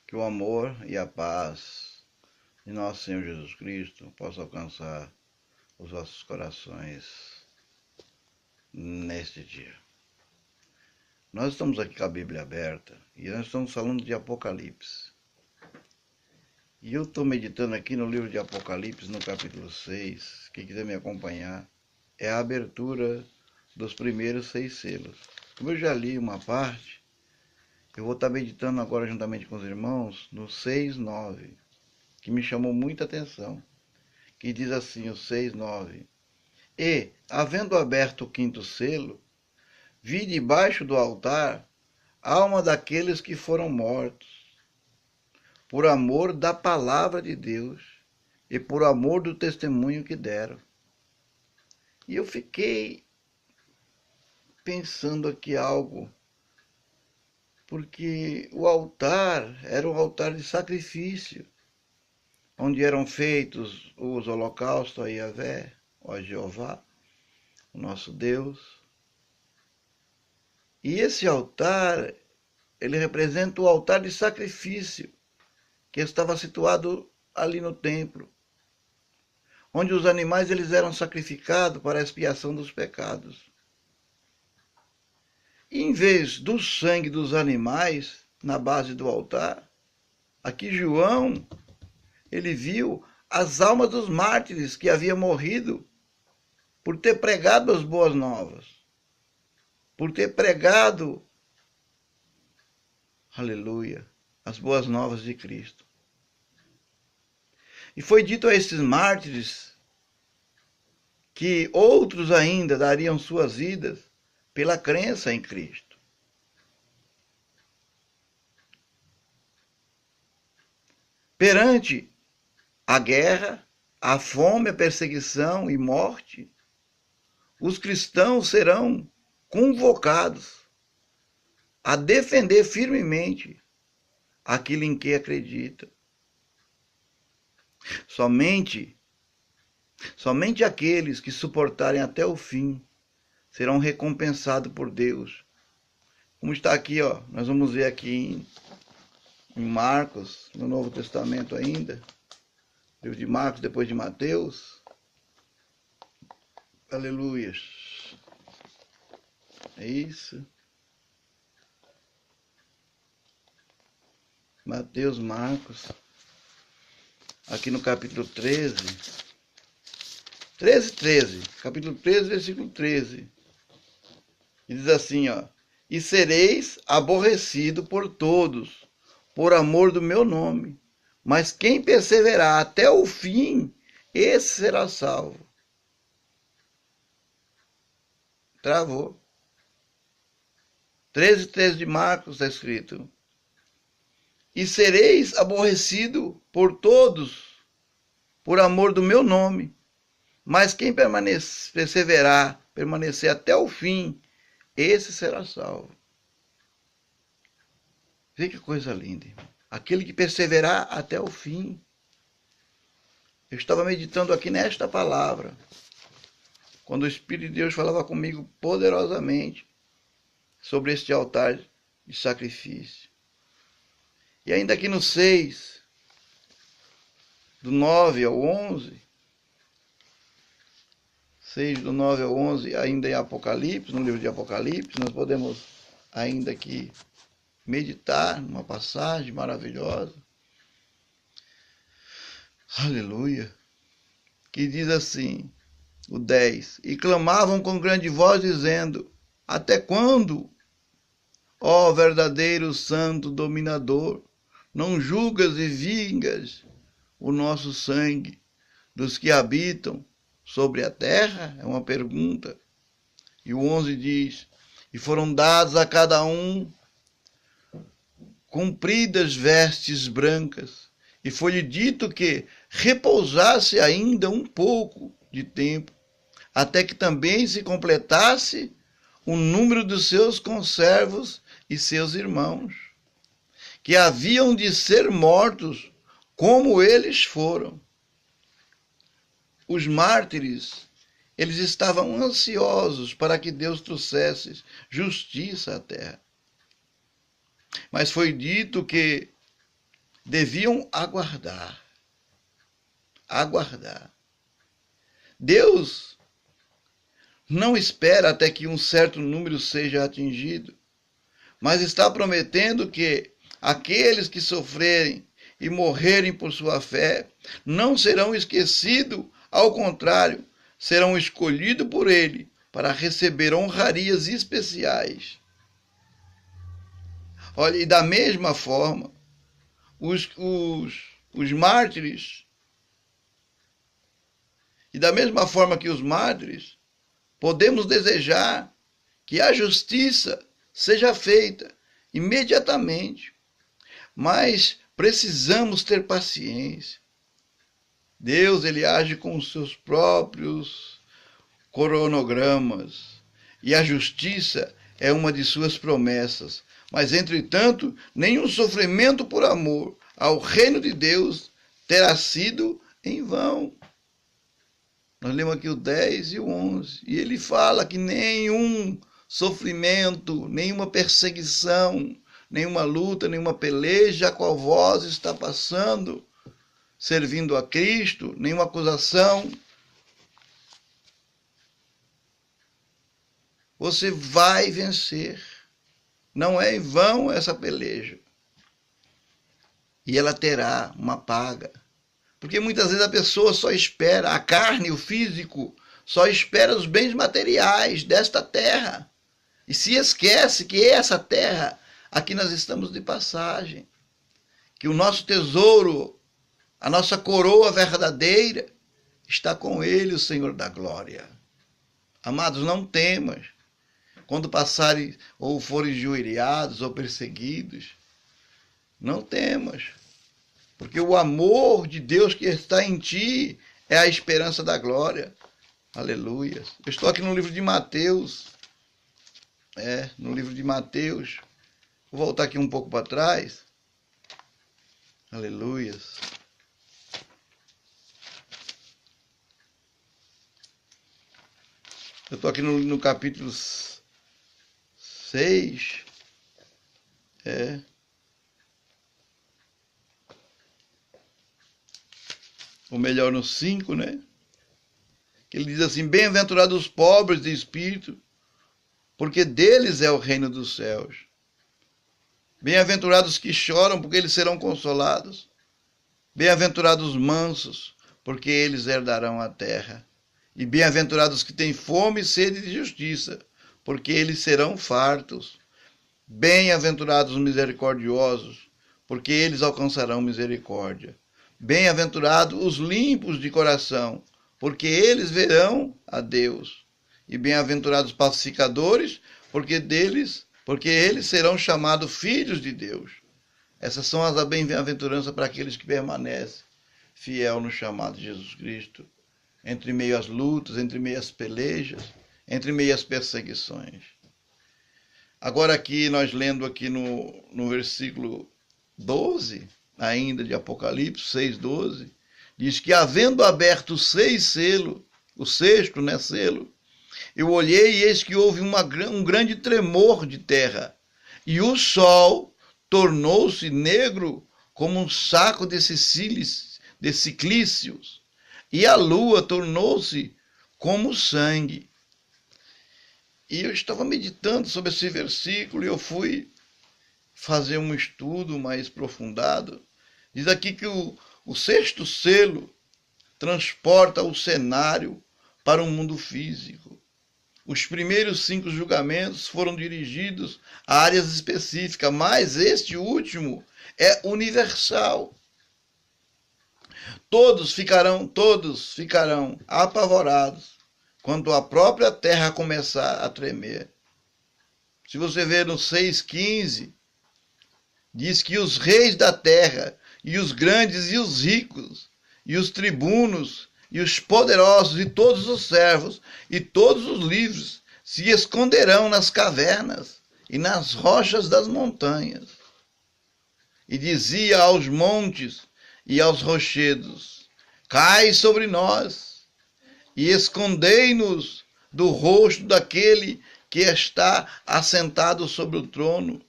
Que o amor e a paz de nosso Senhor Jesus Cristo possa alcançar os vossos corações neste dia. Nós estamos aqui com a Bíblia aberta e nós estamos falando de Apocalipse. E eu estou meditando aqui no livro de Apocalipse, no capítulo 6. Quem quiser me acompanhar, é a abertura dos primeiros 6 selos. Como eu já li uma parte, eu vou estar meditando agora juntamente com os irmãos no 6:9, que me chamou muita atenção, que diz assim, o 6:9. E, havendo aberto o 5º selo, vi debaixo do altar a alma daqueles que foram mortos, por amor da palavra de Deus e por amor do testemunho que deram. E eu fiquei pensando aqui algo, porque o altar era um altar de sacrifício, onde eram feitos os holocaustos a Yahvé, a Jeová, o nosso Deus. E esse altar, ele representa o altar de sacrifício, que estava situado ali no templo, onde os animais eles eram sacrificados para a expiação dos pecados. E em vez do sangue dos animais na base do altar, aqui João, ele viu as almas dos mártires que haviam morrido por ter pregado as boas novas, por ter pregado, aleluia, as boas novas de Cristo. E foi dito a esses mártires que outros ainda dariam suas vidas pela crença em Cristo. Perante a guerra, a fome, a perseguição e morte, os cristãos serão convocados a defender firmemente aquilo em que acreditam. Somente aqueles que suportarem até o fim serão recompensados por Deus. Como está aqui, ó, nós vamos ver aqui em Marcos, no Novo Testamento ainda, livro de Marcos, depois de Mateus. Aleluias. É isso. Mateus, Marcos. Aqui no capítulo 13. Capítulo 13, versículo 13. E diz assim, ó. E sereis aborrecido por todos, por amor do meu nome. Mas quem perseverar até o fim, esse será salvo. Travou. 13:13 de Marcos está escrito. E sereis aborrecido por todos, por amor do meu nome. Mas quem perseverar, permanecer até o fim, esse será salvo. Vê que coisa linda, irmão. Aquele que perseverar até o fim. Eu estava meditando aqui nesta palavra, quando o Espírito de Deus falava comigo poderosamente sobre este altar de sacrifício. E ainda aqui no 6, do 9 ao 11, 6 do 9 ao 11, ainda em Apocalipse, no livro de Apocalipse, nós podemos ainda aqui meditar numa passagem maravilhosa. Aleluia. Que diz assim, o 10. E clamavam com grande voz, dizendo, até quando, ó verdadeiro santo dominador, não julgas e vingas o nosso sangue dos que habitam sobre a terra? É uma pergunta. E o 11 diz, e foram dados a cada um compridas vestes brancas, e foi-lhe dito que repousasse ainda um pouco de tempo, até que também se completasse o número dos seus conservos e seus irmãos, que haviam de ser mortos como eles foram. Os mártires, eles estavam ansiosos para que Deus trouxesse justiça à terra. Mas foi dito que deviam aguardar. Aguardar. Deus não espera até que um certo número seja atingido, mas está prometendo que aqueles que sofrerem e morrerem por sua fé não serão esquecidos, ao contrário, serão escolhidos por Ele para receber honrarias especiais. Olha, e da mesma forma, os mártires, e da mesma forma que os mártires, podemos desejar que a justiça seja feita imediatamente, mas precisamos ter paciência. Deus, ele age com os seus próprios cronogramas, e a justiça é uma de suas promessas. Mas, entretanto, nenhum sofrimento por amor ao reino de Deus terá sido em vão. Nós lemos aqui o 10 e o 11, e ele fala que nenhum sofrimento, nenhuma perseguição, nenhuma luta, nenhuma peleja a qual vós está passando, servindo a Cristo, nenhuma acusação, você vai vencer. Não é em vão essa peleja. E ela terá uma paga. Porque muitas vezes a pessoa só espera, a carne, o físico, só espera os bens materiais desta terra. E se esquece que essa terra, aqui nós estamos de passagem. Que o nosso tesouro, a nossa coroa verdadeira, está com Ele, o Senhor da glória. Amados, não temas. Quando passarem ou forem injuriados ou perseguidos, não temas, porque o amor de Deus que está em ti é a esperança da glória. Aleluia. Eu estou aqui no livro de Mateus. No livro de Mateus. Vou voltar aqui um pouco para trás. Aleluia. Eu estou aqui no capítulo 6, ou melhor, no 5, né? Que ele diz assim: bem-aventurados os pobres de espírito, porque deles é o reino dos céus. Bem-aventurados que choram, porque eles serão consolados. Bem-aventurados os mansos, porque eles herdarão a terra. E bem-aventurados que têm fome e sede de justiça, porque eles serão fartos. Bem-aventurados os misericordiosos, porque eles alcançarão misericórdia. Bem-aventurados os limpos de coração, porque eles verão a Deus. E bem-aventurados os pacificadores, porque eles serão chamados filhos de Deus. Essas são as bem-aventuranças para aqueles que permanecem fiel no chamado de Jesus Cristo, entre meio às lutas, entre meio às pelejas, entre meio às perseguições. Agora aqui, nós lendo aqui no versículo 12, ainda de Apocalipse 6:12, diz que havendo aberto o sexto, selo, eu olhei e eis que houve um grande tremor de terra, e o sol tornou-se negro como um saco de ciclícios, e a lua tornou-se como sangue. E eu estava meditando sobre esse versículo e eu fui fazer um estudo mais aprofundado. Diz aqui que o sexto selo transporta o cenário para o mundo físico. Os primeiros 5 julgamentos foram dirigidos a áreas específicas, mas este último é universal. Todos ficarão apavorados quando a própria terra começar a tremer. Se você ver no 6:15, diz que os reis da terra, e os grandes e os ricos, e os tribunos, e os poderosos, e todos os servos, e todos os livres, se esconderão nas cavernas e nas rochas das montanhas. E dizia aos montes e aos rochedos: cai sobre nós, e escondei-nos do rosto daquele que está assentado sobre o trono,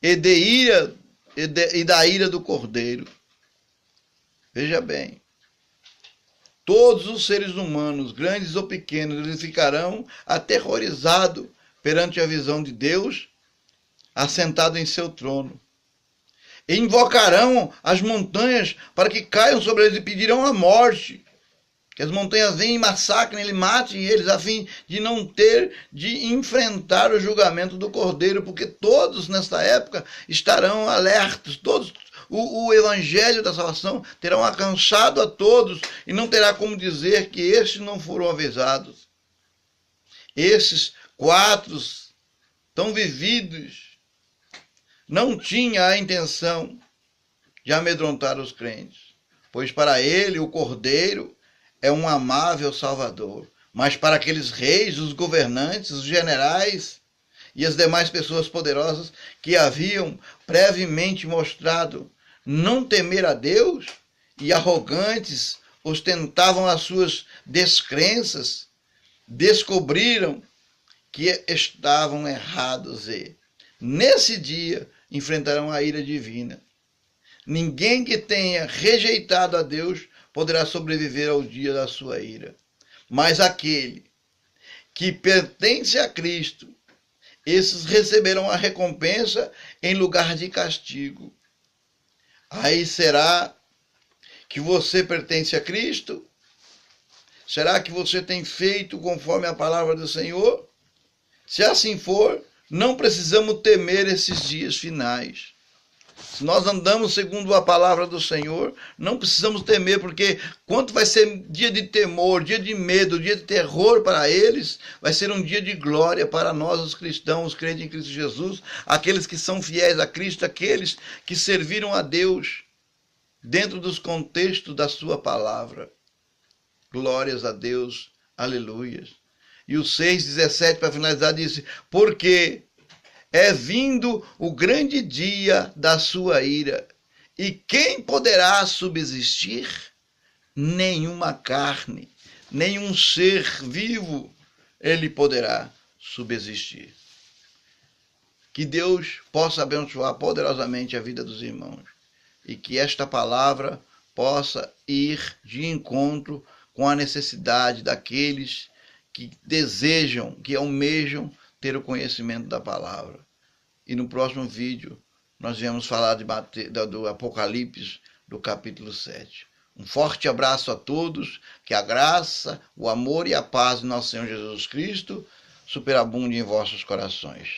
e de ira e da ira do cordeiro. Veja bem, todos os seres humanos, grandes ou pequenos, eles ficarão aterrorizados perante a visão de Deus assentado em seu trono. E invocarão as montanhas para que caiam sobre eles e pedirão a morte. Que as montanhas venham e massacrem eles, matem eles, a fim de não ter de enfrentar o julgamento do Cordeiro, porque todos nesta época estarão alertos, todos. O evangelho da salvação terá alcançado a todos e não terá como dizer que estes não foram avisados. Esses 4 tão vividos não tinham a intenção de amedrontar os crentes, pois para ele o Cordeiro é um amável Salvador. Mas para aqueles reis, os governantes, os generais e as demais pessoas poderosas que haviam previamente mostrado não temer a Deus e arrogantes ostentavam as suas descrenças, descobriram que estavam errados e, nesse dia, enfrentarão a ira divina. Ninguém que tenha rejeitado a Deus poderá sobreviver ao dia da sua ira. Mas aquele que pertence a Cristo, esses receberão a recompensa em lugar de castigo. Aí será que você pertence a Cristo? Será que você tem feito conforme a palavra do Senhor? Se assim for, não precisamos temer esses dias finais. Se nós andamos segundo a palavra do Senhor, não precisamos temer, porque quanto vai ser dia de temor, dia de medo, dia de terror para eles, vai ser um dia de glória para nós, os cristãos, os crentes em Cristo Jesus, aqueles que são fiéis a Cristo, aqueles que serviram a Deus dentro dos contextos da sua palavra. Glórias a Deus, aleluias. E o 6,17, para finalizar, disse: porque é vindo o grande dia da sua ira, e quem poderá subsistir? Nenhuma carne, nenhum ser vivo, ele poderá subsistir. Que Deus possa abençoar poderosamente a vida dos irmãos, e que esta palavra possa ir de encontro com a necessidade daqueles que desejam, que almejam ter o conhecimento da palavra. E no próximo vídeo nós viemos falar do Apocalipse, do capítulo 7. Um forte abraço a todos, que a graça, o amor e a paz de nosso Senhor Jesus Cristo superabunde em vossos corações.